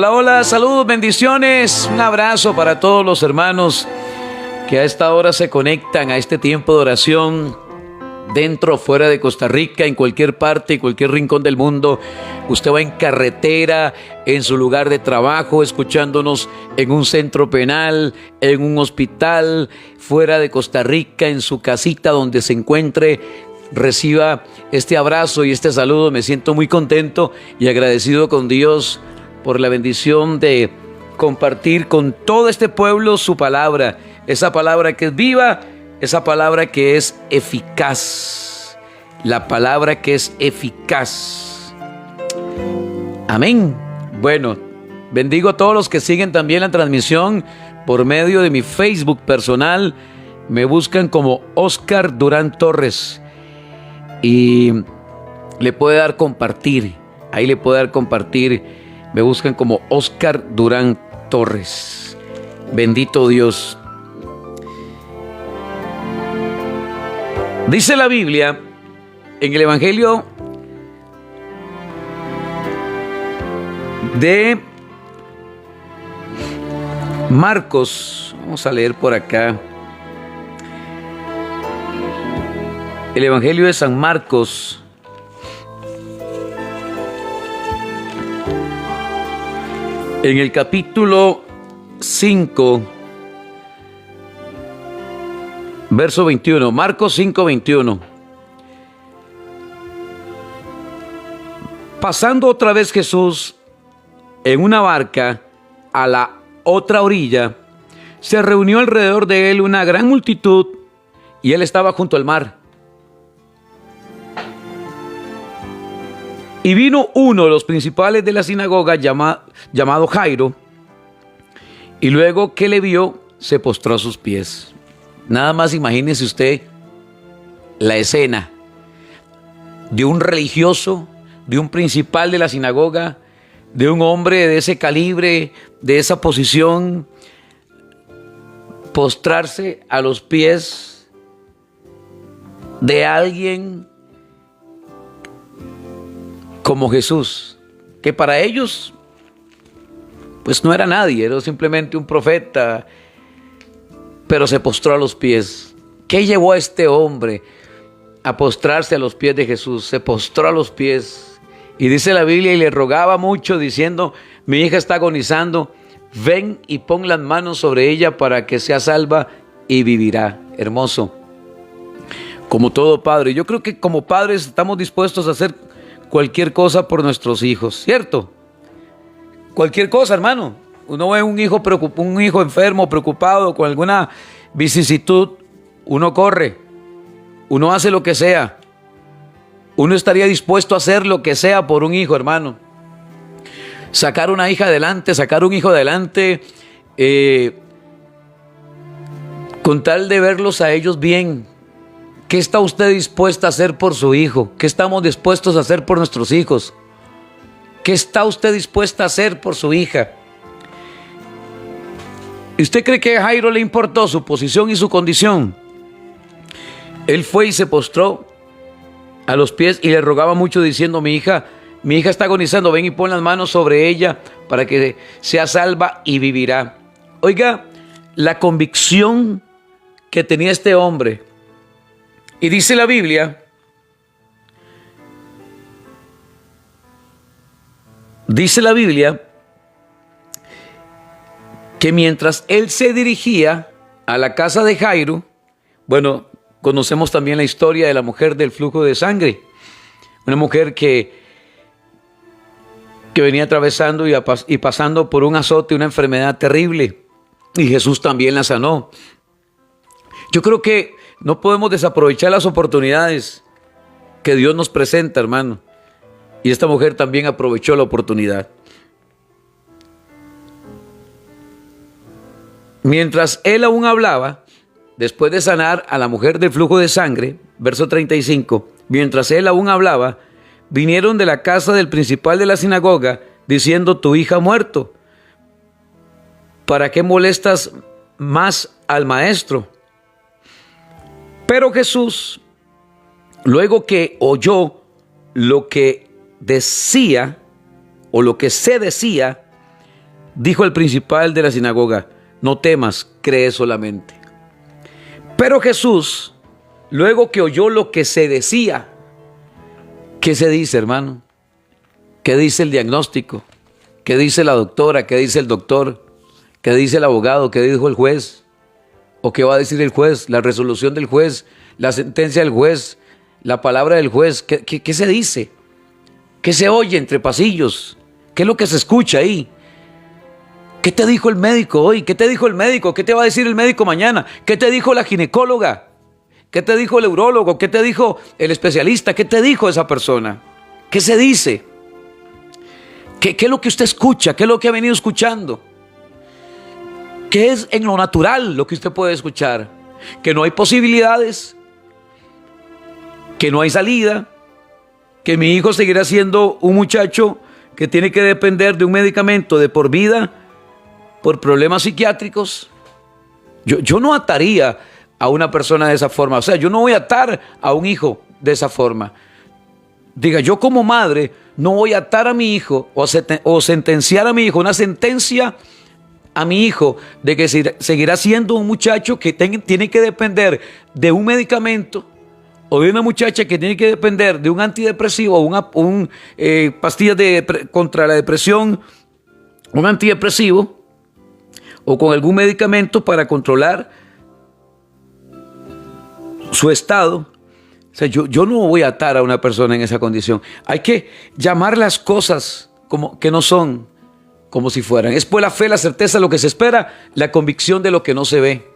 Hola, hola, saludos, bendiciones, un abrazo para todos los hermanos que a esta hora se conectan a este tiempo de oración, dentro o fuera de Costa Rica, en cualquier parte, en cualquier rincón del mundo. Usted va en carretera, en su lugar de trabajo, escuchándonos en un centro penal, en un hospital, fuera de Costa Rica, en su casita donde se encuentre. Reciba este abrazo y este saludo. Me siento muy contento y agradecido con Dios por la bendición de compartir con todo este pueblo su palabra, esa palabra que es viva, esa palabra que es eficaz, la palabra que es eficaz. Amén. Bueno, bendigo a todos los que siguen también la transmisión por medio de mi Facebook personal. Me buscan como Oscar Durán Torres y le puede dar compartir. Ahí le puede dar compartir. Me buscan como Oscar Durán Torres. Bendito Dios. Dice la Biblia en el Evangelio de Marcos. Vamos a leer por acá. El Evangelio de San Marcos. En el capítulo 5, verso 21, Marcos 5, 21. Pasando otra vez Jesús en una barca a la otra orilla, se reunió alrededor de él una gran multitud y él estaba junto al mar. Y vino uno de los principales de la sinagoga llamado Jairo, y luego que le vio, se postró a sus pies. Nada más imagínese usted la escena de un religioso, de un principal de la sinagoga, de un hombre de ese calibre, de esa posición, postrarse a los pies de alguien como Jesús, que para ellos pues no era nadie, era simplemente un profeta, pero se postró a los pies. ¿Qué llevó a este hombre a postrarse a los pies de Jesús? Se postró a los pies, y dice la Biblia, y le rogaba mucho diciendo: mi hija está agonizando, ven y pon las manos sobre ella para que sea salva y vivirá. Hermoso. Como todo padre, yo creo que como padres estamos dispuestos a hacer cualquier cosa por nuestros hijos, ¿cierto? Cualquier cosa, hermano. Uno ve un hijo enfermo, preocupado, con alguna vicisitud, uno corre, uno hace lo que sea. Uno estaría dispuesto a hacer lo que sea por un hijo, hermano. Sacar una hija adelante, sacar un hijo adelante, con tal de verlos a ellos bien. ¿Qué está usted dispuesta a hacer por su hijo? ¿Qué estamos dispuestos a hacer por nuestros hijos? ¿Qué está usted dispuesta a hacer por su hija? ¿Y usted cree que a Jairo le importó su posición y su condición? Él fue y se postró a los pies y le rogaba mucho diciendo: mi hija está agonizando, ven y pon las manos sobre ella para que sea salva y vivirá. Oiga, la convicción que tenía este hombre. Y dice la Biblia, que mientras él se dirigía a la casa de Jairo, bueno, conocemos también la historia de la mujer del flujo de sangre, una mujer que venía atravesando y pasando por un azote, una enfermedad terrible, y Jesús también la sanó. Yo creo que no podemos desaprovechar las oportunidades que Dios nos presenta, hermano. Y esta mujer también aprovechó la oportunidad. Mientras él aún hablaba, después de sanar a la mujer del flujo de sangre, verso 35, mientras él aún hablaba, vinieron de la casa del principal de la sinagoga, diciendo: tu hija ha muerto. ¿Para qué molestas más al maestro? Pero Jesús, luego que oyó lo que decía o lo que se decía, dijo el principal de la sinagoga: no temas, cree solamente. Pero Jesús, luego que oyó lo que se decía, ¿qué se dice, hermano? ¿Qué dice el diagnóstico? ¿Qué dice la doctora? ¿Qué dice el doctor? ¿Qué dice el abogado? ¿Qué dijo el juez? ¿O qué va a decir el juez? La resolución del juez, la sentencia del juez, la palabra del juez. ¿Qué se dice? ¿Qué se oye entre pasillos? ¿Qué es lo que se escucha ahí? ¿Qué te dijo el médico hoy? ¿Qué te dijo el médico? ¿Qué te va a decir el médico mañana? ¿Qué te dijo la ginecóloga? ¿Qué te dijo el urólogo? ¿Qué te dijo el especialista? ¿Qué te dijo esa persona? ¿Qué se dice? ¿Qué es lo que usted escucha? ¿Qué es lo que ha venido escuchando? ¿Qué es en lo natural lo que usted puede escuchar? Que no hay posibilidades, que no hay salida, que mi hijo seguirá siendo un muchacho que tiene que depender de un medicamento de por vida por problemas psiquiátricos. Yo no ataría a una persona de esa forma. O sea, yo no voy a atar a un hijo de esa forma. Diga, yo como madre no voy a atar a mi hijo o sentenciar a mi hijo, una sentencia a mi hijo de que seguirá siendo un muchacho que tiene que depender de un medicamento, o de una muchacha que tiene que depender de un antidepresivo o pastillas contra la depresión, un antidepresivo, o con algún medicamento para controlar su estado. O sea, yo no voy a atar a una persona en esa condición. Hay que llamar las cosas como que no son, como si fueran. Es pues la fe, la certeza de lo que se espera, la convicción de lo que no se ve.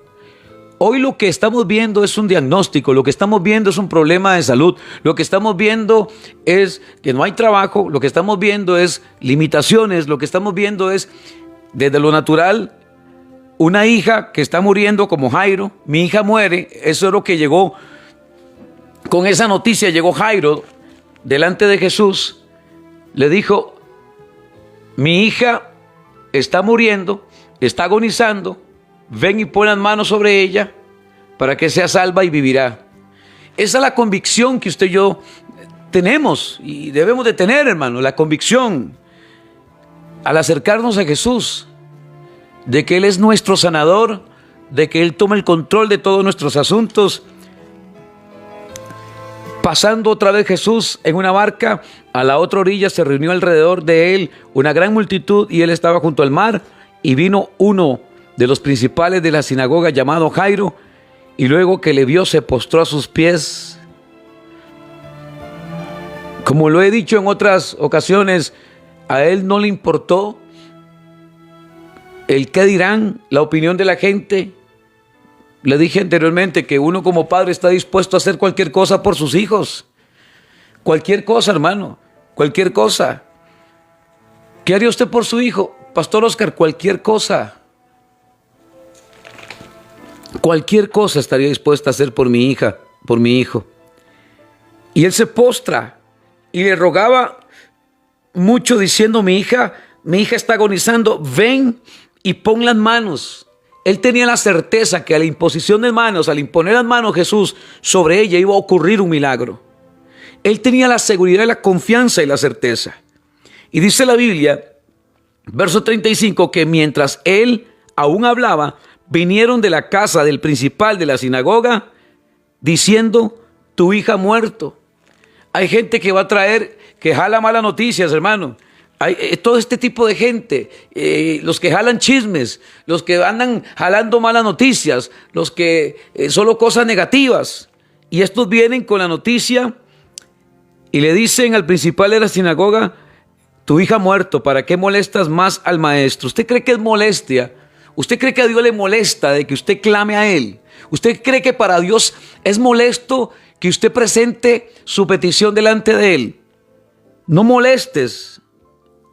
Hoy lo que estamos viendo es un diagnóstico, lo que estamos viendo es un problema de salud, lo que estamos viendo es que no hay trabajo, lo que estamos viendo es limitaciones, lo que estamos viendo es, desde lo natural, una hija que está muriendo como Jairo. Mi hija muere, eso es lo que llegó. Con esa noticia llegó Jairo delante de Jesús, le dijo: mi hija está muriendo, está agonizando, ven y pon las manos sobre ella para que sea salva y vivirá. Esa es la convicción que usted y yo tenemos y debemos de tener, hermano, la convicción al acercarnos a Jesús de que Él es nuestro sanador, de que Él toma el control de todos nuestros asuntos. Pasando otra vez Jesús en una barca, a la otra orilla se reunió alrededor de Él una gran multitud y Él estaba junto al mar, y vino uno de los principales de la sinagoga llamado Jairo, y luego que le vio se postró a sus pies. Como lo he dicho en otras ocasiones, a Él no le importó el qué dirán, la opinión de la gente. Le dije anteriormente que uno como padre está dispuesto a hacer cualquier cosa por sus hijos. Cualquier cosa, hermano, cualquier cosa. ¿Qué haría usted por su hijo? Pastor Oscar, cualquier cosa. Cualquier cosa estaría dispuesta a hacer por mi hija, por mi hijo. Y él se postra y le rogaba mucho diciendo: mi hija está agonizando, ven y pon las manos. Él tenía la certeza que a la imposición de manos, al imponer las manos Jesús sobre ella, iba a ocurrir un milagro. Él tenía la seguridad, la confianza y la certeza. Y dice la Biblia, verso 35, que mientras él aún hablaba, vinieron de la casa del principal de la sinagoga diciendo: tu hija ha muerto. Hay gente que va a traer, que jala malas noticias, hermano. Hay todo este tipo de gente, los que jalan chismes, los que andan jalando malas noticias, los que solo cosas negativas. Y estos vienen con la noticia y le dicen al principal de la sinagoga: tu hija ha muerto, ¿para qué molestas más al maestro? ¿Usted cree que es molestia? ¿Usted cree que a Dios le molesta de que usted clame a Él? ¿Usted cree que para Dios es molesto que usted presente su petición delante de Él? No molestes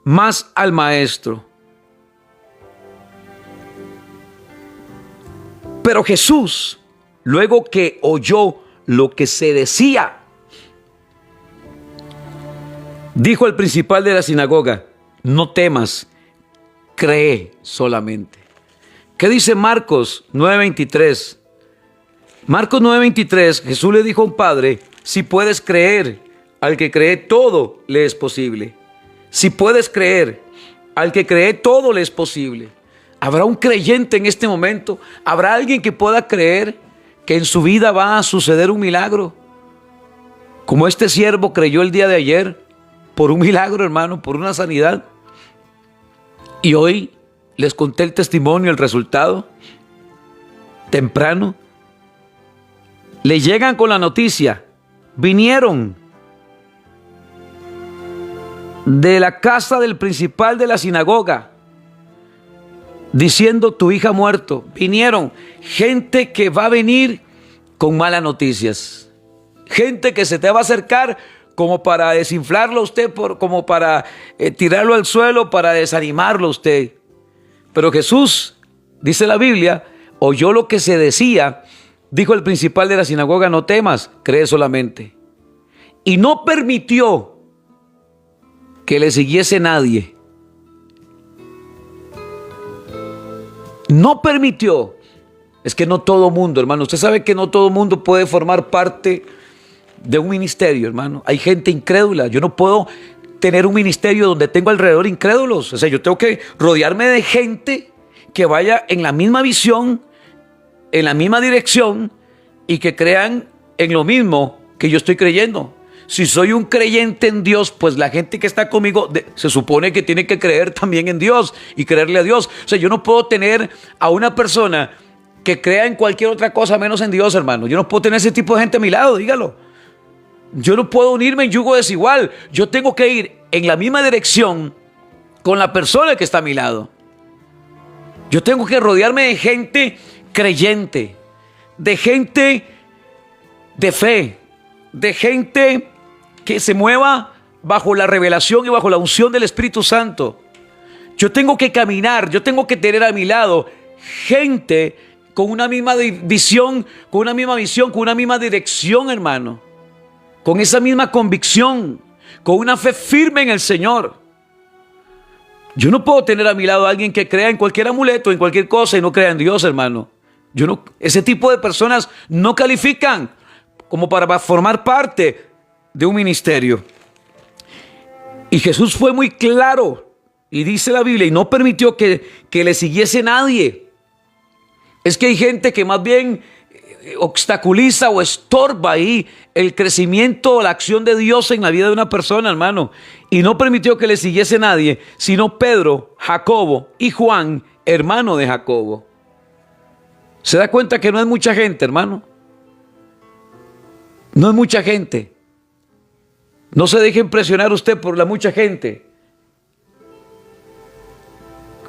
más al maestro. Pero Jesús, luego que oyó lo que se decía, dijo al principal de la sinagoga: no temas, cree solamente. ¿Qué dice Marcos 9:23? Marcos 9:23, Jesús le dijo a un padre: si puedes creer, al que cree todo le es posible. Si puedes creer, Al que cree todo le es posible. ¿Habrá un creyente en este momento? ¿Habrá alguien que pueda creer que en su vida va a suceder un milagro? Como este siervo creyó el día de ayer, por un milagro, hermano, por una sanidad. Y hoy les conté el testimonio, el resultado. Temprano le llegan con la noticia. Vinieron de la casa del principal de la sinagoga diciendo: tu hija ha muerto. Vinieron gente que va a venir con malas noticias. Gente que se te va a acercar como para desinflarlo a usted, como para tirarlo al suelo, para desanimarlo a usted. Pero Jesús, dice la Biblia, oyó lo que se decía. Dijo el principal de la sinagoga: no temas, cree solamente. Y no permitió que le siguiese nadie. No permitió. Es que no todo mundo, hermano. Usted sabe que no todo mundo puede formar parte de un ministerio, hermano. Hay gente incrédula. Yo no puedo tener un ministerio donde tengo alrededor incrédulos. O sea, yo tengo que rodearme de gente que vaya en la misma visión, en la misma dirección y que crean en lo mismo que yo estoy creyendo. Si soy un creyente en Dios, pues la gente que está conmigo se supone que tiene que creer también en Dios y creerle a Dios. O sea, yo no puedo tener a una persona que crea en cualquier otra cosa menos en Dios, hermano. Yo no puedo tener ese tipo de gente a mi lado, dígalo. Yo no puedo unirme en yugo desigual. Yo tengo que ir en la misma dirección con la persona que está a mi lado. Yo tengo que rodearme de gente creyente, de gente de fe, de gente que se mueva bajo la revelación y bajo la unción del Espíritu Santo. Yo tengo que caminar, yo tengo que tener a mi lado gente con una misma visión, con una misma visión, con una misma dirección, hermano. Con esa misma convicción, con una fe firme en el Señor. Yo no puedo tener a mi lado a alguien que crea en cualquier amuleto, en cualquier cosa y no crea en Dios, hermano. Ese tipo de personas no califican como para formar parte de un ministerio. Y Jesús fue muy claro y dice la Biblia, y no permitió que le siguiese nadie. Es que hay gente que más bien obstaculiza o estorba ahí el crecimiento o la acción de Dios en la vida de una persona, hermano. Y no permitió que le siguiese nadie, sino Pedro, Jacobo y Juan, hermano de Jacobo. ¿Se da cuenta que no es mucha gente, hermano? No es mucha gente. No se deje impresionar usted por la mucha gente.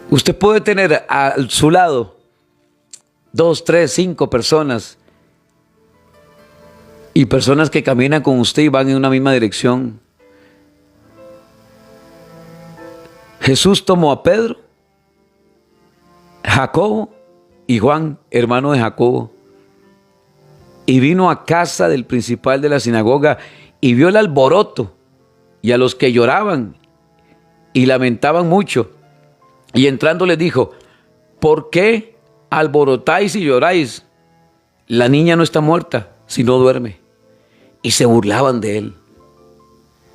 Usted puede tener a su lado 2, 3, 5 personas y personas que caminan con usted y van en una misma dirección. Jesús tomó a Pedro, Jacobo y Juan, hermano de Jacobo, y vino a casa del principal de la sinagoga y vio el alboroto y a los que lloraban y lamentaban mucho. Y entrando les dijo: ¿por qué alborotáis y lloráis? La niña no está muerta, sino duerme. Y se burlaban de él.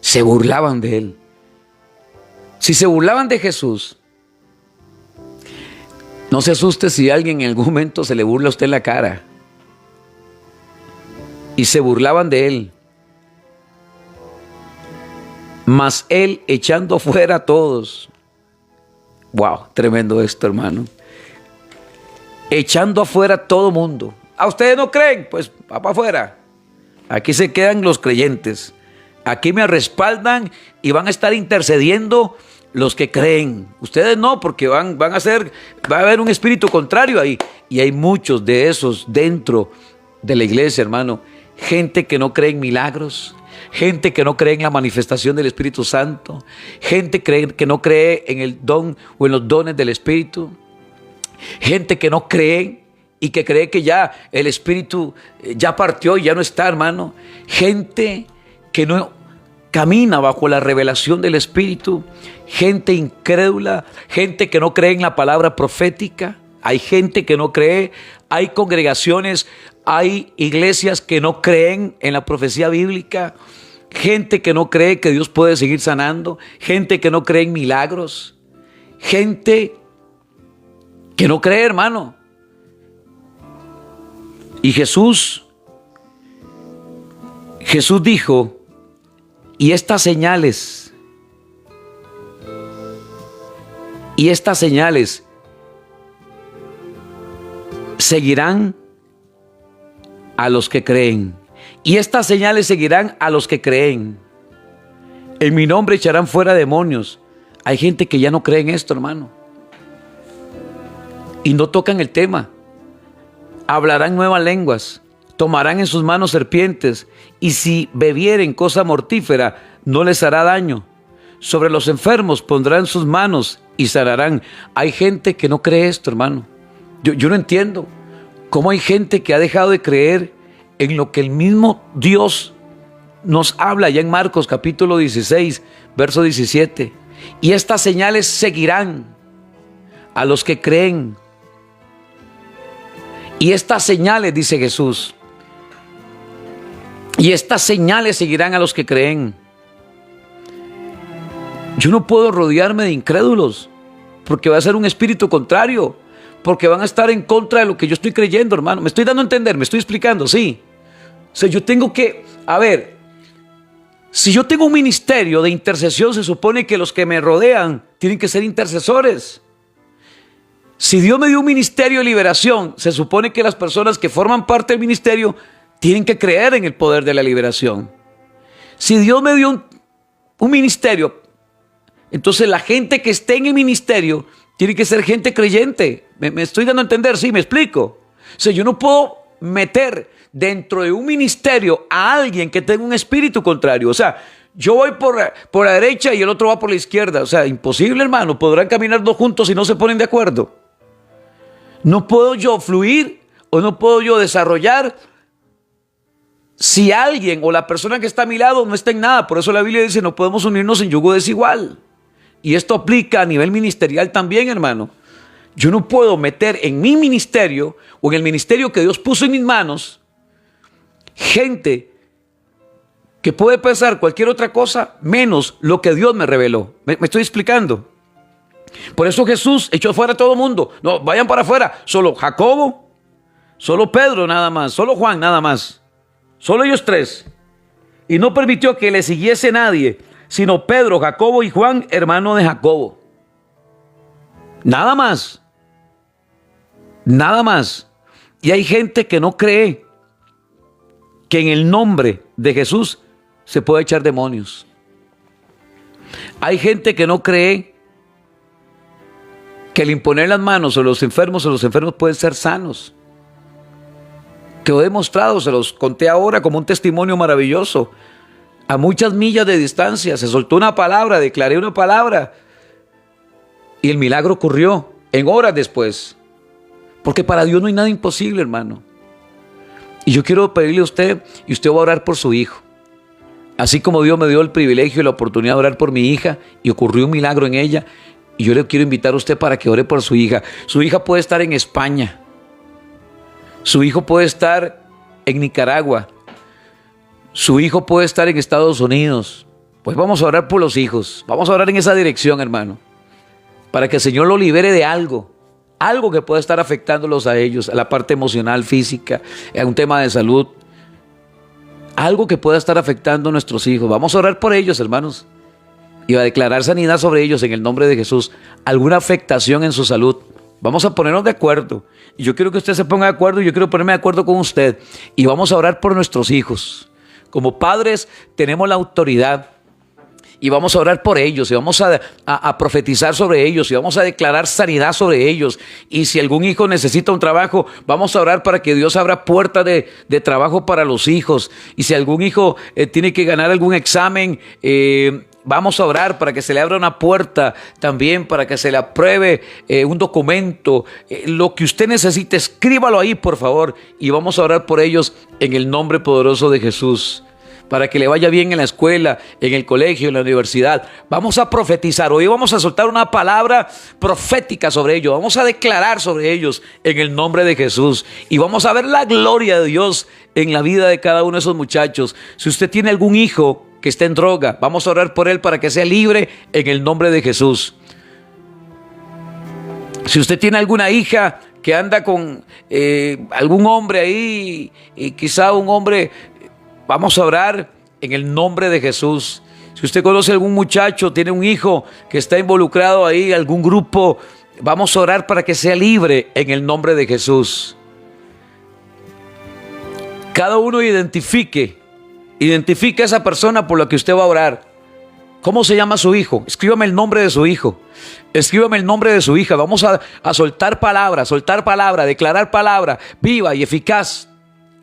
Se burlaban de él. Si se burlaban de Jesús, no se asuste si alguien en algún momento se le burla a usted en la cara. Y se burlaban de él. Mas él, echando fuera a todos. Wow, tremendo esto, hermano. Echando afuera a todo mundo. ¿A ustedes no creen? Pues va para afuera. Aquí se quedan los creyentes. Aquí me respaldan y van a estar intercediendo los que creen. Ustedes no, porque va a haber un espíritu contrario ahí. Y hay muchos de esos dentro de la iglesia, hermano. Gente que no cree en milagros. Gente que no cree en la manifestación del Espíritu Santo. Gente que no cree en el don o en los dones del Espíritu. Gente que no cree y que cree que ya el Espíritu ya partió y ya no está, hermano. Gente que no camina bajo la revelación del Espíritu. Gente incrédula. Gente que no cree en la palabra profética. Hay gente que no cree. Hay congregaciones, hay iglesias que no creen en la profecía bíblica. Gente que no cree que Dios puede seguir sanando. Gente que no cree en milagros. gente que no cree, hermano. Y Jesús dijo, y estas señales seguirán a los que creen. Y estas señales seguirán a los que creen. En mi nombre echarán fuera demonios. Hay gente que ya no cree en esto, hermano. Y no tocan el tema. Hablarán nuevas lenguas. Tomarán en sus manos serpientes. Y si bebieren cosa mortífera, no les hará daño. Sobre los enfermos pondrán sus manos y sanarán. Hay gente que no cree esto, hermano. Yo no entiendo cómo hay gente que ha dejado de creer en lo que el mismo Dios nos habla ya en Marcos capítulo 16, verso 17. Y estas señales seguirán a los que creen. Y estas señales, dice Jesús, y estas señales seguirán a los que creen. Yo no puedo rodearme de incrédulos, porque va a ser un espíritu contrario, porque van a estar en contra de lo que yo estoy creyendo, hermano. Me estoy dando a entender, me estoy explicando, sí. O sea, yo tengo que, si yo tengo un ministerio de intercesión, se supone que los que me rodean tienen que ser intercesores. Si Dios me dio un ministerio de liberación, se supone que las personas que forman parte del ministerio tienen que creer en el poder de la liberación. Si Dios me dio un ministerio, entonces la gente que esté en el ministerio tiene que ser gente creyente. ¿Me estoy dando a entender? Sí, me explico. O sea, yo no puedo meter dentro de un ministerio a alguien que tenga un espíritu contrario. O sea, yo voy por la derecha y el otro va por la izquierda. O sea, imposible, hermano. Podrán caminar dos juntos si no se ponen de acuerdo. No puedo yo fluir o no puedo yo desarrollar si alguien o la persona que está a mi lado no está en nada. Por eso la Biblia dice, no podemos unirnos en yugo desigual. Y esto aplica a nivel ministerial también, hermano. Yo no puedo meter en mi ministerio o en el ministerio que Dios puso en mis manos gente que puede pensar cualquier otra cosa menos lo que Dios me reveló. ¿Me estoy explicando? Por eso Jesús echó fuera a todo el mundo. No, vayan para afuera. Solo Jacobo, solo Pedro nada más, solo Juan nada más. Solo ellos tres. Y no permitió que le siguiese nadie, sino Pedro, Jacobo y Juan, hermano de Jacobo. Nada más. Nada más. Y hay gente que no cree que en el nombre de Jesús se puede echar demonios. Hay gente que no cree que al imponer las manos a los enfermos pueden ser sanos. Quedó demostrado, se los conté ahora como un testimonio maravilloso. A muchas millas de distancia se soltó una palabra, declaré una palabra y el milagro ocurrió en horas después. Porque para Dios no hay nada imposible, hermano. Y yo quiero pedirle a usted, y usted va a orar por su hijo. Así como Dios me dio el privilegio y la oportunidad de orar por mi hija y ocurrió un milagro en ella, y yo le quiero invitar a usted para que ore por su hija. Su hija puede estar en España. Su hijo puede estar en Nicaragua. Su hijo puede estar en Estados Unidos. Pues vamos a orar por los hijos. Vamos a orar en esa dirección, hermano. Para que el Señor lo libere de algo. Algo que pueda estar afectándolos a ellos. A la parte emocional, física. A un tema de salud. Algo que pueda estar afectando a nuestros hijos. Vamos a orar por ellos, hermanos. Y a declarar sanidad sobre ellos en el nombre de Jesús. Alguna afectación en su salud. Vamos a ponernos de acuerdo. Y yo quiero que usted se ponga de acuerdo y yo quiero ponerme de acuerdo con usted. Y vamos a orar por nuestros hijos. Como padres tenemos la autoridad. Y vamos a orar por ellos. Y vamos a profetizar sobre ellos. Y vamos a declarar sanidad sobre ellos. Y si algún hijo necesita un trabajo, vamos a orar para que Dios abra puertas de trabajo para los hijos. Y si algún hijo tiene que ganar algún examen, vamos a orar para que se le abra una puerta también, para que se le apruebe un documento. Lo que usted necesite, escríbalo ahí, por favor. Y vamos a orar por ellos en el nombre poderoso de Jesús. Para que le vaya bien en la escuela, en el colegio, en la universidad. Vamos a profetizar. Hoy vamos a soltar una palabra profética sobre ellos. Vamos a declarar sobre ellos en el nombre de Jesús. Y vamos a ver la gloria de Dios en la vida de cada uno de esos muchachos. Si usted tiene algún hijo que esté en droga, vamos a orar por él para que sea libre en el nombre de Jesús. Si usted tiene alguna hija que anda con algún hombre ahí, y quizá un hombre, vamos a orar en el nombre de Jesús. Si usted conoce a algún muchacho, tiene un hijo que está involucrado ahí, algún grupo, vamos a orar para que sea libre en el nombre de Jesús. Cada uno identifique a esa persona por la que usted va a orar. ¿Cómo se llama su hijo? Escríbame el nombre de su hijo. Escríbame el nombre de su hija. Vamos a soltar palabra, declarar palabra viva y eficaz.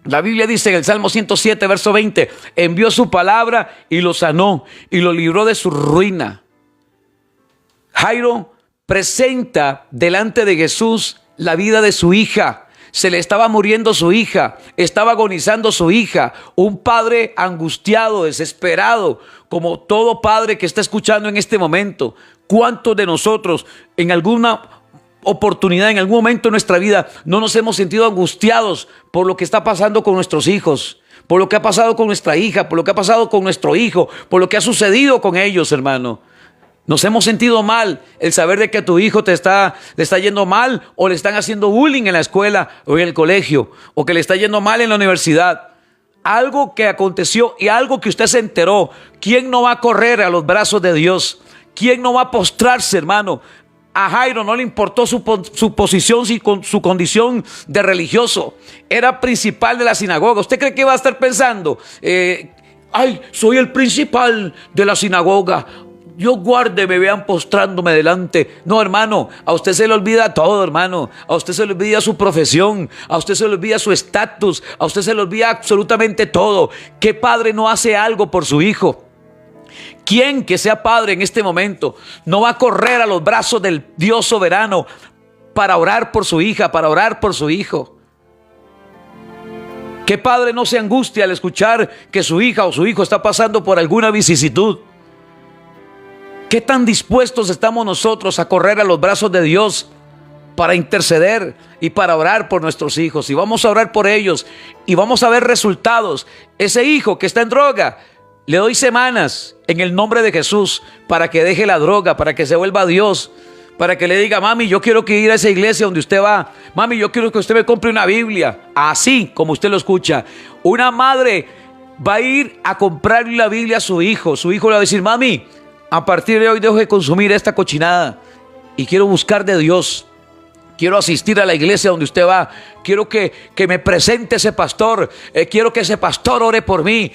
La Biblia dice en el Salmo 107, verso 20, envió su palabra y lo sanó y lo libró de su ruina. Jairo presenta delante de Jesús la vida de su hija. Se le estaba muriendo su hija, estaba agonizando su hija. Un padre angustiado, desesperado, como todo padre que está escuchando en este momento. ¿Cuántos de nosotros en alguna oportunidad, en algún momento de nuestra vida, no nos hemos sentido angustiados por lo que está pasando con nuestros hijos, por lo que ha pasado con nuestra hija, por lo que ha pasado con nuestro hijo, por lo que ha sucedido con ellos, hermano? Nos hemos sentido mal el saber de que a tu hijo le está yendo mal, o le están haciendo bullying en la escuela o en el colegio, o que le está yendo mal en la universidad. Algo que aconteció y algo que usted se enteró. ¿Quién no va a correr a los brazos de Dios? ¿Quién no va a postrarse, hermano? A Jairo no le importó su posición, su condición de religioso. Era principal de la sinagoga. ¿Usted cree que va a estar pensando? Ay, soy el principal de la sinagoga. Dios guarde, me vean postrándome delante. No, hermano, a usted se le olvida todo, hermano. A usted se le olvida su profesión, a usted se le olvida su estatus, a usted se le olvida absolutamente todo. ¿Qué padre no hace algo por su hijo? ¿Quién que sea padre en este momento no va a correr a los brazos del Dios soberano para orar por su hija, para orar por su hijo? ¿Qué padre no se angustia al escuchar que su hija o su hijo está pasando por alguna vicisitud? ¿Qué tan dispuestos estamos nosotros a correr a los brazos de Dios para interceder y para orar por nuestros hijos? Y vamos a orar por ellos y vamos a ver resultados. Ese hijo que está en droga, le doy semanas en el nombre de Jesús para que deje la droga, para que se vuelva a Dios, para que le diga: mami, yo quiero que ir a esa iglesia donde usted va. Mami, yo quiero que usted me compre una Biblia. Así como usted lo escucha. Una madre va a ir a comprarle la Biblia a su hijo. Su hijo le va a decir: mami, a partir de hoy dejo de consumir esta cochinada y quiero buscar de Dios. Quiero asistir a la iglesia donde usted va. Quiero que me presente ese pastor. Quiero que ese pastor ore por mí.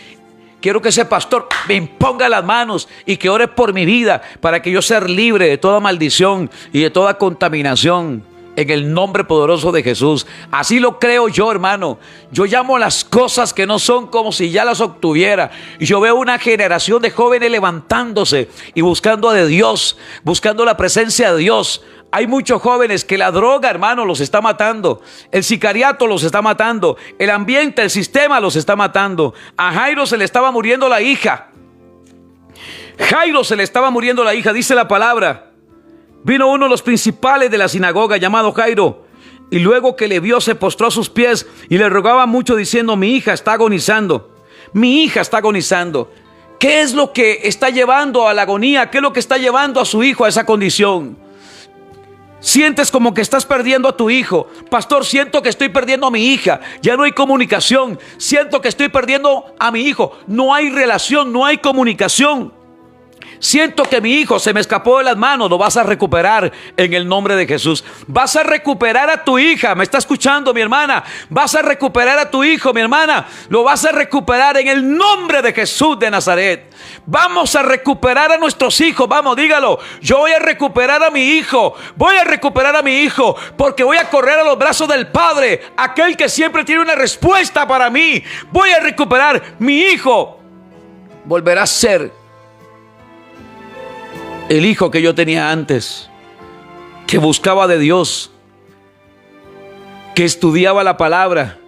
Quiero que ese pastor me imponga las manos y que ore por mi vida para que yo sea libre de toda maldición y de toda contaminación. En el nombre poderoso de Jesús. Así lo creo yo, hermano. Yo llamo las cosas que no son como si ya las obtuviera. Y yo veo una generación de jóvenes levantándose y buscando de Dios, buscando la presencia de Dios. Hay muchos jóvenes que la droga, hermano, los está matando. El sicariato los está matando. El ambiente, el sistema los está matando. A Jairo se le estaba muriendo la hija. Jairo se le estaba muriendo la hija, dice la palabra. Vino uno de los principales de la sinagoga llamado Jairo, y luego que le vio se postró a sus pies y le rogaba mucho diciendo: mi hija está agonizando, mi hija está agonizando. ¿Qué es lo que está llevando a la agonía? ¿Qué es lo que está llevando a su hijo a esa condición? Sientes como que estás perdiendo a tu hijo. Pastor, siento que estoy perdiendo a mi hija. Ya no hay comunicación. Siento que estoy perdiendo a mi hijo. No hay relación, no hay comunicación. Siento que mi hijo se me escapó de las manos. Lo vas a recuperar en el nombre de Jesús. Vas a recuperar a tu hija. ¿Me está escuchando, mi hermana? Vas a recuperar a tu hijo, mi hermana. Lo vas a recuperar en el nombre de Jesús de Nazaret. Vamos a recuperar a nuestros hijos. Vamos, dígalo. Yo voy a recuperar a mi hijo. Voy a recuperar a mi hijo, porque voy a correr a los brazos del Padre, aquel que siempre tiene una respuesta para mí. Voy a recuperar mi hijo. Volverá a ser el hijo que yo tenía antes, que buscaba de Dios, que estudiaba la palabra,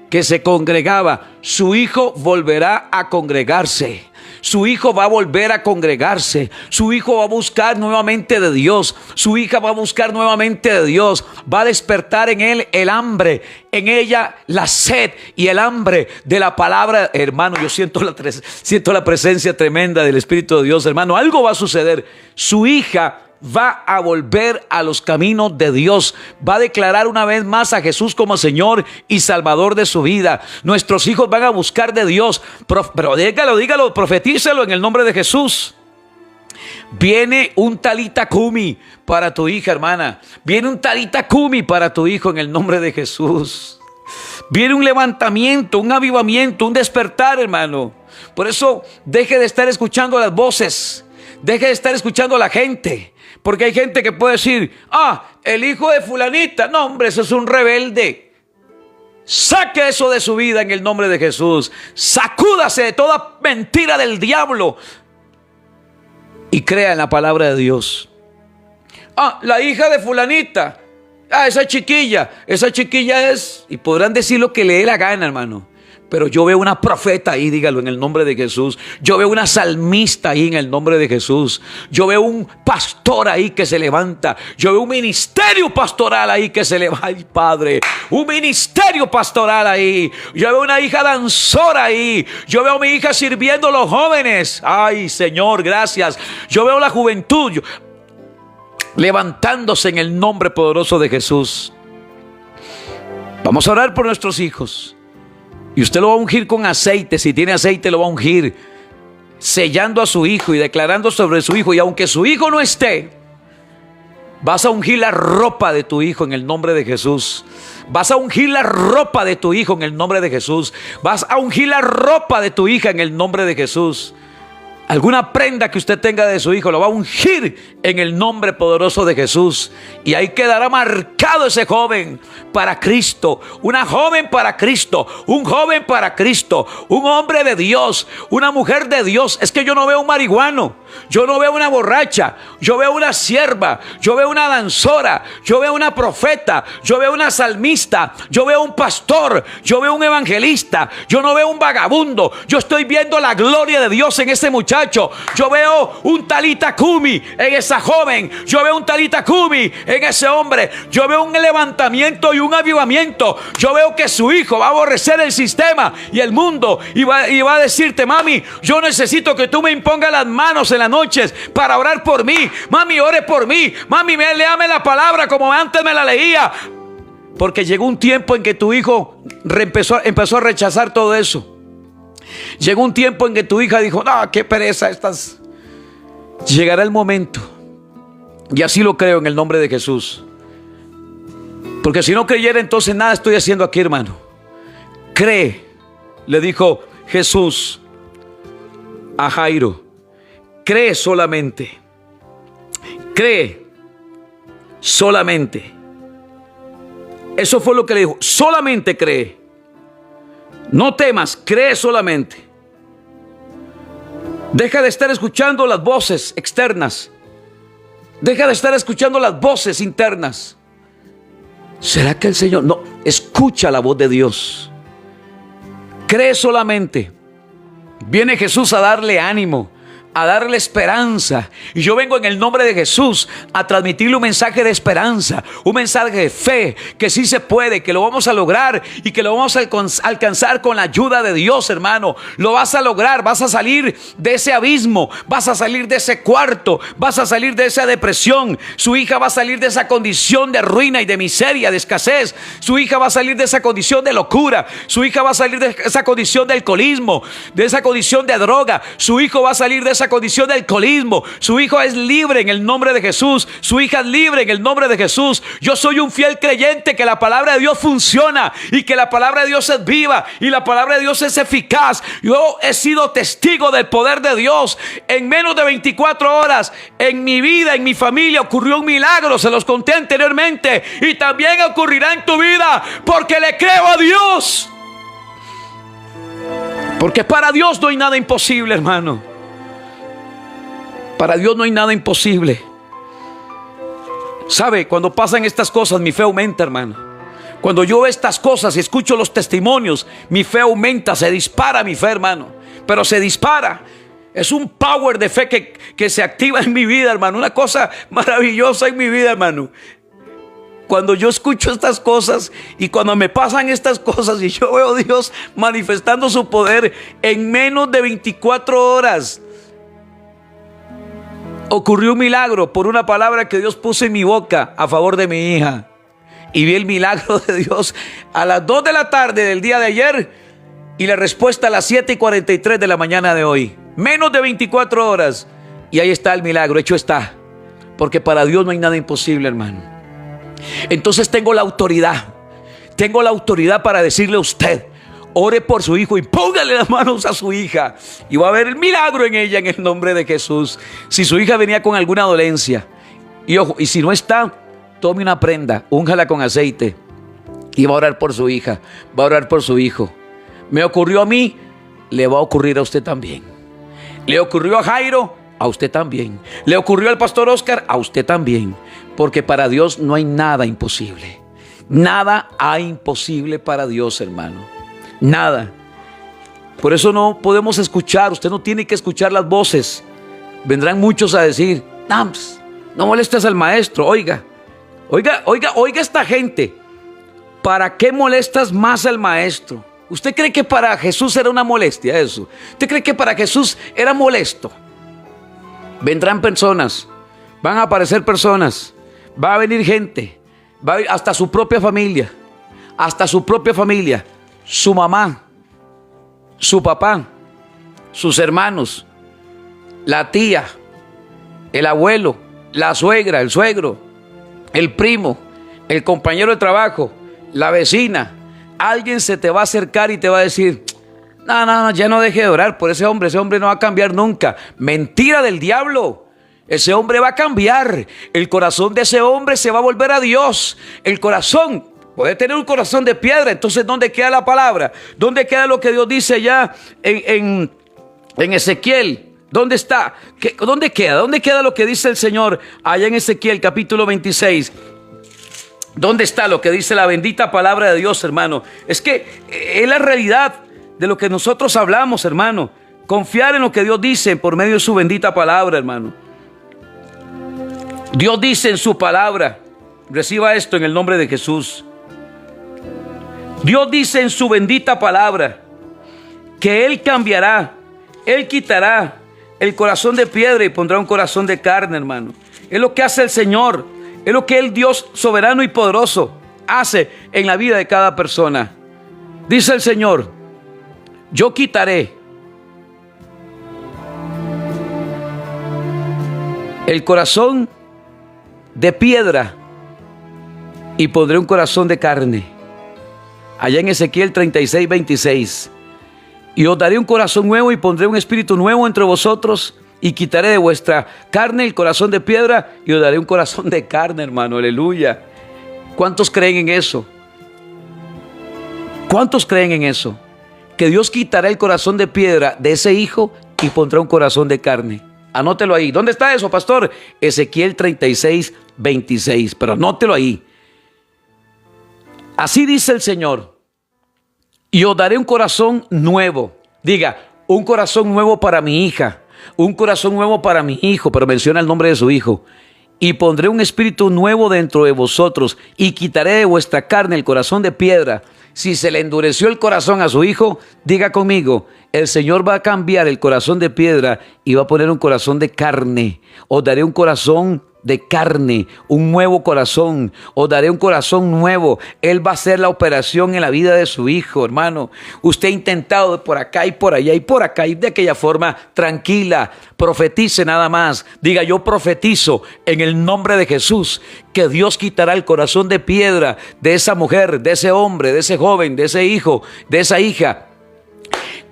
que se congregaba. Su hijo volverá a congregarse. Su hijo va a volver a congregarse. Su hijo va a buscar nuevamente de Dios. Su hija va a buscar nuevamente de Dios. Va a despertar en él el hambre, en ella la sed y el hambre de la palabra. Hermano, yo siento la presencia tremenda del Espíritu de Dios, hermano. Algo va a suceder. Su hija va a volver a los caminos de Dios, va a declarar una vez más a Jesús como Señor y Salvador de su vida. Nuestros hijos van a buscar de Dios, pero dígalo, profetícelo en el nombre de Jesús. Viene un talita kumi para tu hija, hermana. Viene un talita kumi para tu hijo en el nombre de Jesús. Viene un levantamiento, un avivamiento, un despertar, hermano. Por eso deje de estar escuchando las voces, deje de estar escuchando a la gente, porque hay gente que puede decir: el hijo de fulanita. No, hombre, eso es un rebelde. Saque eso de su vida en el nombre de Jesús. Sacúdase de toda mentira del diablo y crea en la palabra de Dios. La hija de fulanita. Esa chiquilla es, y podrán decir lo que le dé la gana, hermano, pero yo veo una profeta ahí, dígalo en el nombre de Jesús. Yo veo una salmista ahí en el nombre de Jesús. Yo veo un pastor ahí que se levanta. Yo veo un ministerio pastoral ahí que se levanta. Ay, Padre, un ministerio pastoral ahí. Yo veo una hija danzora ahí. Yo veo a mi hija sirviendo a los jóvenes. Ay, Señor, gracias. Yo veo la juventud levantándose en el nombre poderoso de Jesús. Vamos a orar por nuestros hijos. Y usted lo va a ungir con aceite. Si tiene aceite, lo va a ungir, sellando a su hijo y declarando sobre su hijo. Y aunque su hijo no esté, vas a ungir la ropa de tu hijo en el nombre de Jesús. Vas a ungir la ropa de tu hijo en el nombre de Jesús. Vas a ungir la ropa de tu hija en el nombre de Jesús. Alguna prenda que usted tenga de su hijo lo va a ungir en el nombre poderoso de Jesús. Y ahí quedará marcado ese joven para Cristo. Una joven para Cristo. Un joven para Cristo. Un hombre de Dios. Una mujer de Dios. Es que yo no veo un marihuano. Yo no veo una borracha. Yo veo una sierva. Yo veo una danzora. Yo veo una profeta. Yo veo una salmista. Yo veo un pastor. Yo veo un evangelista. Yo no veo un vagabundo. Yo estoy viendo la gloria de Dios en ese muchacho. Yo veo un talita kumi en esa joven. Yo veo un talita kumi en ese hombre. Yo veo un levantamiento y un avivamiento. Yo veo que su hijo va a aborrecer el sistema y el mundo y va a decirte: mami, yo necesito que tú me impongas las manos en las noches para orar por mí. Mami, ore por mí. Mami, léame la palabra como antes me la leía. Porque llegó un tiempo en que tu hijo empezó a rechazar todo eso. Llegó un tiempo en que tu hija dijo: no, qué pereza estas. Llegará el momento, y así lo creo en el nombre de Jesús, porque si no creyera, entonces nada estoy haciendo aquí, hermano. Cree, le dijo Jesús a Jairo. Cree solamente. Cree solamente. Eso fue lo que le dijo. Solamente cree. No temas, cree solamente. Deja de estar escuchando las voces externas. Deja de estar escuchando las voces internas. ¿Será que el Señor? No, escucha la voz de Dios. Cree solamente. Viene Jesús a darle ánimo, a darle esperanza. Y yo vengo en el nombre de Jesús a transmitirle un mensaje de esperanza, un mensaje de fe, que sí se puede, que lo vamos a lograr y que lo vamos a alcanzar con la ayuda de Dios, hermano. Lo vas a lograr, vas a salir de ese abismo, vas a salir de ese cuarto, vas a salir de esa depresión. Su hija va a salir de esa condición de ruina y de miseria, de escasez. Su hija va a salir de esa condición de locura. Su hija va a salir de esa condición de alcoholismo, de esa condición de droga. Su hijo va a salir de esa condición de alcoholismo. Su hijo es libre en el nombre de Jesús. Su hija es libre en el nombre de Jesús. Yo soy un fiel creyente que la palabra de Dios funciona y que la palabra de Dios es viva y la palabra de Dios es eficaz. Yo he sido testigo del poder de Dios. En menos de 24 horas en mi vida, en mi familia ocurrió un milagro. Se los conté anteriormente y también ocurrirá en tu vida, porque le creo a Dios. Porque para Dios no hay nada imposible, hermano. Para Dios no hay nada imposible. ¿Sabe? Cuando pasan estas cosas, mi fe aumenta, hermano. Cuando yo veo estas cosas y escucho los testimonios, mi fe aumenta, se dispara mi fe, hermano. Pero se dispara. Es un power de fe que se activa en mi vida, hermano. Una cosa maravillosa en mi vida, hermano. Cuando yo escucho estas cosas y cuando me pasan estas cosas y yo veo a Dios manifestando su poder en menos de 24 horas. Ocurrió un milagro por una palabra que Dios puso en mi boca a favor de mi hija. Y vi el milagro de Dios a las 2 de la tarde del día de ayer y la respuesta a las 7:43 de la mañana de hoy. Menos de 24 horas. Y ahí está el milagro, hecho está. Porque para Dios no hay nada imposible, hermano. Entonces tengo la autoridad. Tengo la autoridad para decirle a usted: ore por su hijo y póngale las manos a su hija. Y va a haber el milagro en ella en el nombre de Jesús. Si su hija venía con alguna dolencia, y ojo, y si no está, tome una prenda, únjala con aceite y va a orar por su hija, va a orar por su hijo. Me ocurrió a mí, le va a ocurrir a usted también. Le ocurrió a Jairo, a usted también. Le ocurrió al pastor Oscar, a usted también. Porque para Dios no hay nada imposible. Nada hay imposible para Dios, hermano. Nada. Por eso no podemos escuchar. Usted no tiene que escuchar las voces. Vendrán muchos a decir: no molestes al maestro. Oiga esta gente. ¿Para qué molestas más al maestro? ¿Usted cree que para Jesús era una molestia eso? ¿Usted cree que para Jesús era molesto? Vendrán personas, van a aparecer personas, va a venir gente, va a venir hasta su propia familia, su mamá, su papá, sus hermanos, la tía, el abuelo, la suegra, el suegro, el primo, el compañero de trabajo, la vecina. Alguien se te va a acercar y te va a decir: no, ya no deje de orar por ese hombre no va a cambiar nunca. Mentira del diablo. Ese hombre va a cambiar. El corazón de ese hombre se va a volver a Dios. El corazón puede tener un corazón de piedra. Entonces, ¿dónde queda la palabra? ¿Dónde queda lo que Dios dice ya en Ezequiel? ¿Dónde está? ¿Dónde queda? ¿Dónde queda lo que dice el Señor allá en Ezequiel capítulo 26? ¿Dónde está lo que dice la bendita palabra de Dios, hermano? Es que es la realidad de lo que nosotros hablamos, hermano. Confiar en lo que Dios dice por medio de su bendita palabra, hermano. Dios dice en su palabra, reciba esto en el nombre de Jesús. Dios dice en su bendita palabra que Él cambiará, Él quitará el corazón de piedra y pondrá un corazón de carne, hermano. Es lo que hace el Señor. Es lo que el Dios soberano y poderoso hace en la vida de cada persona. Dice el Señor: yo quitaré el corazón de piedra y pondré un corazón de carne. Allá en Ezequiel 36:26. Y os daré un corazón nuevo y pondré un espíritu nuevo entre vosotros. Y quitaré de vuestra carne el corazón de piedra y os daré un corazón de carne, hermano. Aleluya. ¿Cuántos creen en eso? ¿Cuántos creen en eso? Que Dios quitará el corazón de piedra de ese hijo y pondrá un corazón de carne. Anótelo ahí. ¿Dónde está eso, pastor? Ezequiel 36:26. Pero anótelo ahí. Así dice el Señor: y os daré un corazón nuevo. Diga, un corazón nuevo para mi hija. Un corazón nuevo para mi hijo, pero menciona el nombre de su hijo. Y pondré un espíritu nuevo dentro de vosotros y quitaré de vuestra carne el corazón de piedra. Si se le endureció el corazón a su hijo, diga conmigo: el Señor va a cambiar el corazón de piedra y va a poner un corazón de carne. Os daré un corazón de carne, un nuevo corazón. Os daré un corazón nuevo. Él va a hacer la operación en la vida de su hijo, hermano. Usted ha intentado por acá y por allá y por acá y de aquella forma. Tranquila, profetice nada más. Diga: yo profetizo en el nombre de Jesús que Dios quitará el corazón de piedra de esa mujer, de ese hombre, de ese joven, de ese hijo, de esa hija.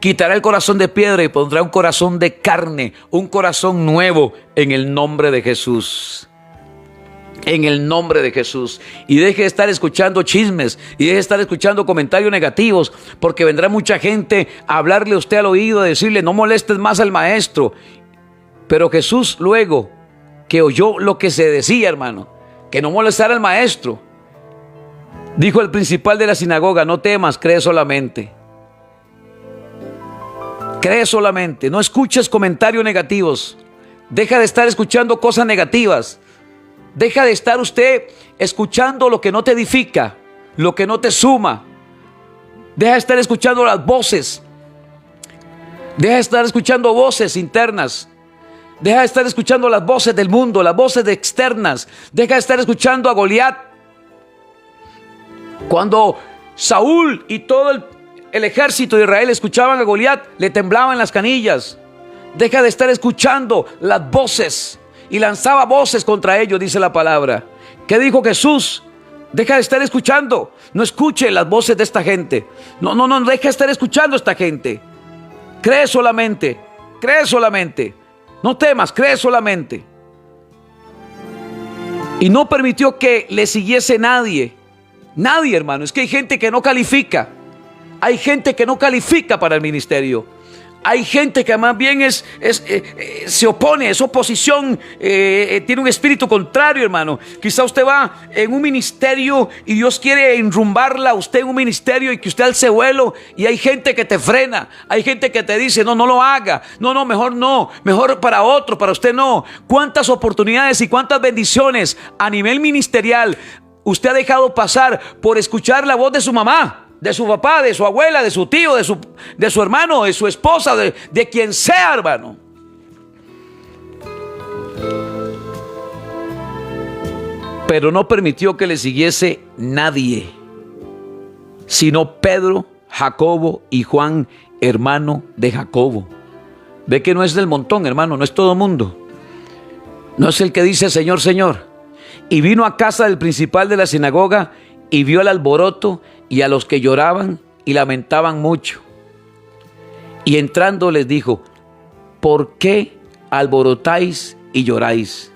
Quitará el corazón de piedra y pondrá un corazón de carne, un corazón nuevo en el nombre de Jesús. En el nombre de Jesús. Y deje de estar escuchando chismes y deje de estar escuchando comentarios negativos, porque vendrá mucha gente a hablarle a usted al oído, a decirle: no molestes más al maestro. Pero Jesús, luego que oyó lo que se decía, hermano, que no molestara al maestro, dijo el principal de la sinagoga: no temas, cree solamente. Cree solamente, no escuches comentarios negativos. Deja de estar escuchando cosas negativas. Deja de estar usted escuchando lo que no te edifica, lo que no te suma. Deja de estar escuchando las voces. Deja de estar escuchando voces internas. Deja de estar escuchando las voces del mundo, las voces externas. Deja de estar escuchando a Goliat. Cuando Saúl y todo el ejército de Israel escuchaban a Goliat, le temblaban las canillas. Deja de estar escuchando las voces. Y lanzaba voces contra ellos, dice la palabra. ¿Qué dijo Jesús? Deja de estar escuchando. No escuche las voces de esta gente. No, deja de estar escuchando a esta gente. Cree solamente. Cree solamente. No temas, cree solamente. Y no permitió que le siguiese nadie. Nadie, hermano. Es que hay gente que no califica. Hay gente que no califica para el ministerio. Hay gente que más bien se opone, es oposición, tiene un espíritu contrario, hermano. Quizá usted va en un ministerio y Dios quiere enrumbarla a usted en un ministerio y que usted alce vuelo, y hay gente que te frena, hay gente que te dice, no lo haga, no, mejor para otro, para usted no. ¿Cuántas oportunidades y cuántas bendiciones a nivel ministerial usted ha dejado pasar por escuchar la voz de su mamá, de su papá, de su abuela, de su tío, de su hermano, de su esposa, de quien sea, hermano? Pero no permitió que le siguiese nadie, sino Pedro, Jacobo y Juan, hermano de Jacobo. Ve que no es del montón, hermano, no es todo mundo. No es el que dice Señor, Señor. Y vino a casa del principal de la sinagoga y vio el alboroto y a los que lloraban y lamentaban mucho. Y entrando les dijo: ¿por qué alborotáis y lloráis?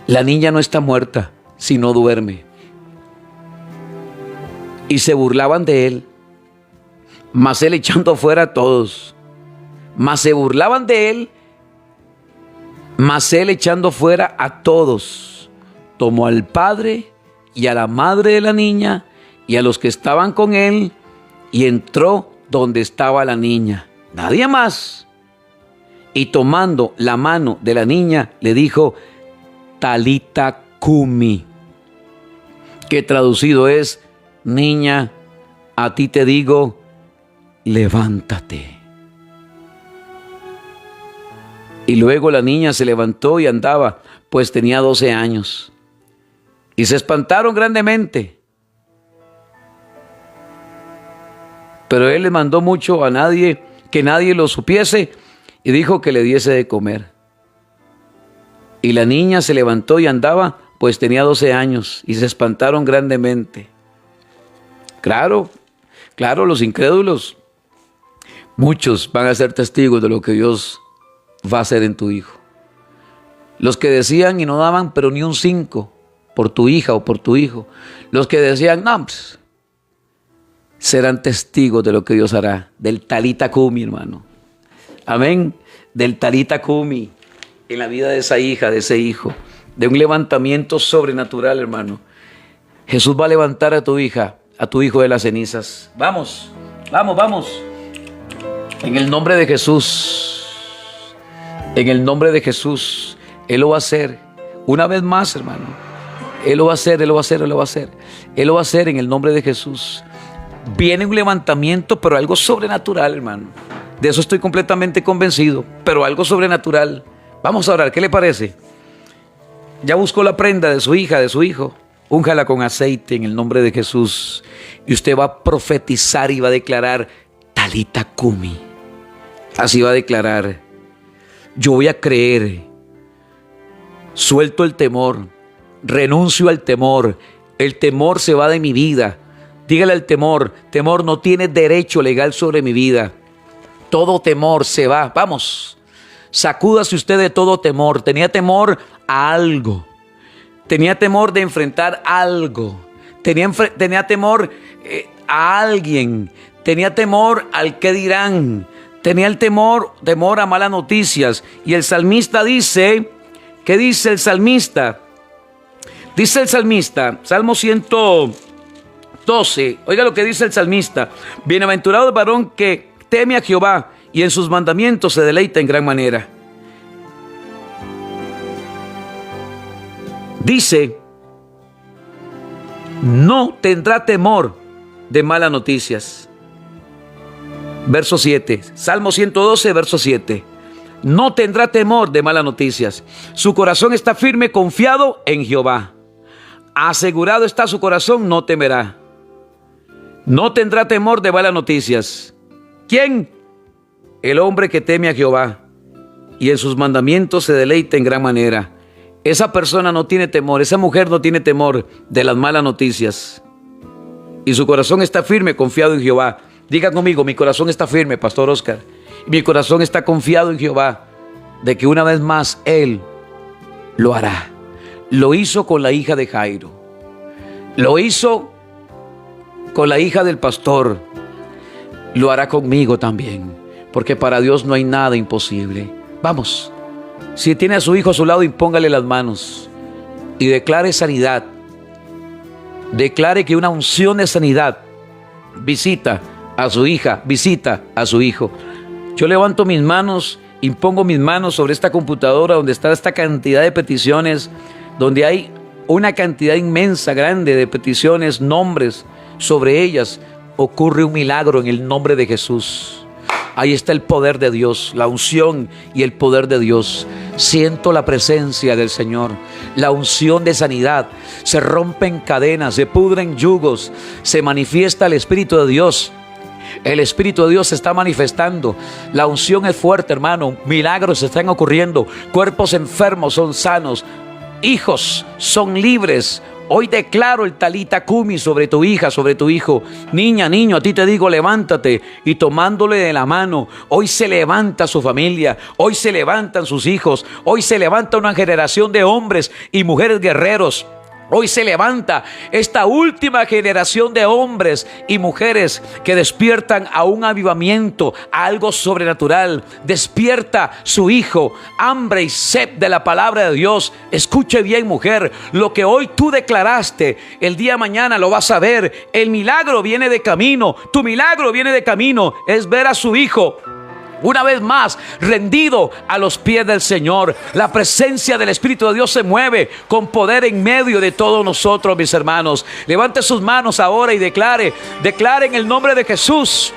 La niña no está muerta, sino duerme. Y se burlaban de él, mas él echando fuera a todos. Mas se burlaban de él, mas él echando fuera a todos, tomó al padre y a la madre de la niña y a los que estaban con él, y entró donde estaba la niña. Nadie más. Y tomando la mano de la niña, le dijo: Talita cumi, que traducido es: niña, a ti te digo, levántate. Y luego la niña se levantó y andaba, pues tenía 12 años. Y se espantaron grandemente. Pero él le mandó mucho a nadie, que nadie lo supiese, y dijo que le diese de comer. Y la niña se levantó y andaba, pues tenía 12 años, y se espantaron grandemente. Claro, los incrédulos, muchos van a ser testigos de lo que Dios va a hacer en tu hijo. Los que decían y no daban, pero ni un 5 por tu hija o por tu hijo. Los que decían, no, pues, serán testigos de lo que Dios hará. Del Talita cumi, hermano. Amén. Del Talita cumi en la vida de esa hija, de ese hijo. De un levantamiento sobrenatural, hermano. Jesús va a levantar a tu hija, a tu hijo de las cenizas. Vamos. En el nombre de Jesús. En el nombre de Jesús. Él lo va a hacer. Una vez más, hermano. Él lo va a hacer. Él lo va a hacer en el nombre de Jesús. Viene un levantamiento, pero algo sobrenatural, hermano. De eso estoy completamente convencido, pero algo sobrenatural. Vamos a orar, ¿qué le parece? Ya buscó la prenda de su hija, de su hijo. Únjala con aceite en el nombre de Jesús. Y usted va a profetizar y va a declarar: Talita cumi. Así va a declarar: yo voy a creer. Suelto el temor. Renuncio al temor. El temor se va de mi vida. Dígale al temor: temor, no tienes derecho legal sobre mi vida. Todo temor se va. Vamos, sacúdase usted de todo temor. Tenía temor a algo. Tenía temor de enfrentar algo. Tenía temor a alguien. Tenía temor al qué dirán. Tenía el temor a malas noticias. Y el salmista dice, ¿qué dice el salmista? Dice el salmista, Salmo 112, oiga lo que dice el salmista: bienaventurado el varón que teme a Jehová y en sus mandamientos se deleita en gran manera. Dice: no tendrá temor de malas noticias. Verso 7, Salmo 112, verso 7. No tendrá temor de malas noticias. Su corazón está firme, confiado en Jehová. Asegurado está su corazón, no temerá. No tendrá temor de malas noticias. ¿Quién? El hombre que teme a Jehová y en sus mandamientos se deleita en gran manera. Esa persona no tiene temor, esa mujer no tiene temor de las malas noticias. Y su corazón está firme, confiado en Jehová. Diga conmigo, mi corazón está firme, Pastor Oscar. Mi corazón está confiado en Jehová, de que una vez más Él lo hará. Lo hizo con la hija de Jairo. Lo hizo con la hija del pastor. Lo hará conmigo también, porque para Dios no hay nada imposible. Vamos, si tiene a su hijo a su lado, impóngale las manos y declare sanidad. Declare que una unción de sanidad visita a su hija, visita a su hijo. Yo levanto mis manos, impongo mis manos sobre esta computadora donde está esta cantidad de peticiones, donde hay una cantidad inmensa, grande de peticiones, nombres. Sobre ellas ocurre un milagro en el nombre de Jesús. Ahí está el poder de Dios, la unción y el poder de Dios. Siento la presencia del Señor, la unción de sanidad. Se rompen cadenas, se pudren yugos, se manifiesta el Espíritu de Dios. El Espíritu de Dios se está manifestando. La unción es fuerte, hermano. Milagros están ocurriendo. Cuerpos enfermos son sanos. Hijos son libres. Hoy declaro el Talita Cumi sobre tu hija, sobre tu hijo. Niña, niño, a ti te digo, levántate. Y tomándole de la mano, hoy se levanta su familia. Hoy se levantan sus hijos. Hoy se levanta una generación de hombres y mujeres guerreros. Hoy se levanta esta última generación de hombres y mujeres que despiertan a un avivamiento, a algo sobrenatural. Despierta su hijo, hambre y sed de la palabra de Dios. Escuche bien, mujer, lo que hoy tú declaraste, el día de mañana lo vas a ver. El milagro viene de camino, tu milagro viene de camino. Es ver a su hijo una vez más rendido a los pies del Señor. La presencia del Espíritu de Dios se mueve con poder en medio de todos nosotros, mis hermanos. Levante sus manos ahora y declare en el nombre de Jesús.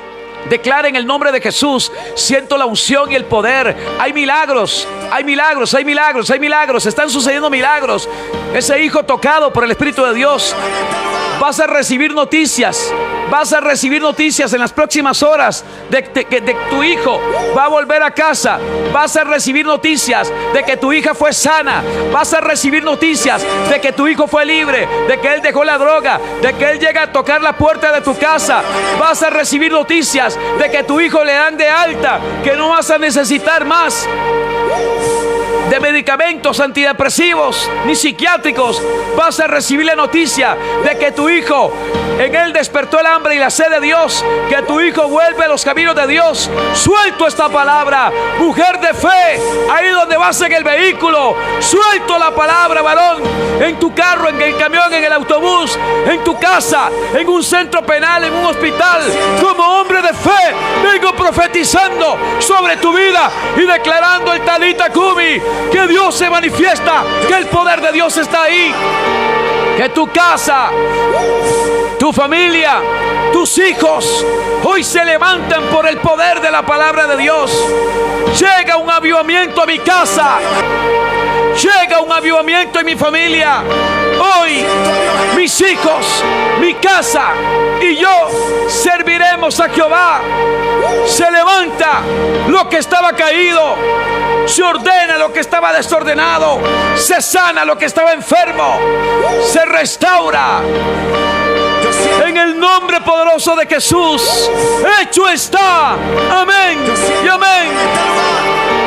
Declare en el nombre de Jesús. Siento la unción y el poder. Hay milagros, hay milagros, hay milagros, hay milagros. Están sucediendo milagros. Ese hijo tocado por el Espíritu de Dios. Vas a recibir noticias. Vas a recibir noticias en las próximas horas de tu hijo va a volver a casa. Vas a recibir noticias de que tu hija fue sana. Vas a recibir noticias de que tu hijo fue libre, de que él dejó la droga, de que él llega a tocar la puerta de tu casa. Vas a recibir noticias de que tu hijo le dan de alta, que no vas a necesitar más de medicamentos antidepresivos ni psiquiátricos. Vas a recibir la noticia de que tu hijo, en él despertó el hambre y la sed de Dios, que tu hijo vuelve a los caminos de Dios. Suelto esta palabra, mujer de fe, ahí donde vas en el vehículo. Suelto la palabra, varón, en tu carro, en el camión, en el autobús, en tu casa, en un centro penal, en un hospital. Como hombre de fe, vengo profetizando sobre tu vida y declarando el Talita Cumi, que Dios se manifiesta, que el poder de Dios está ahí, que tu casa, tu familia, tus hijos hoy se levantan por el poder de la palabra de Dios. Llega un avivamiento a mi casa, llega un avivamiento en mi familia. Hoy mis hijos, mi casa y yo serviremos a Jehová. Se levanta lo que estaba caído, se ordena lo que estaba desordenado, se sana lo que estaba enfermo, se restaura. En el nombre poderoso de Jesús, hecho está. Amén y amén.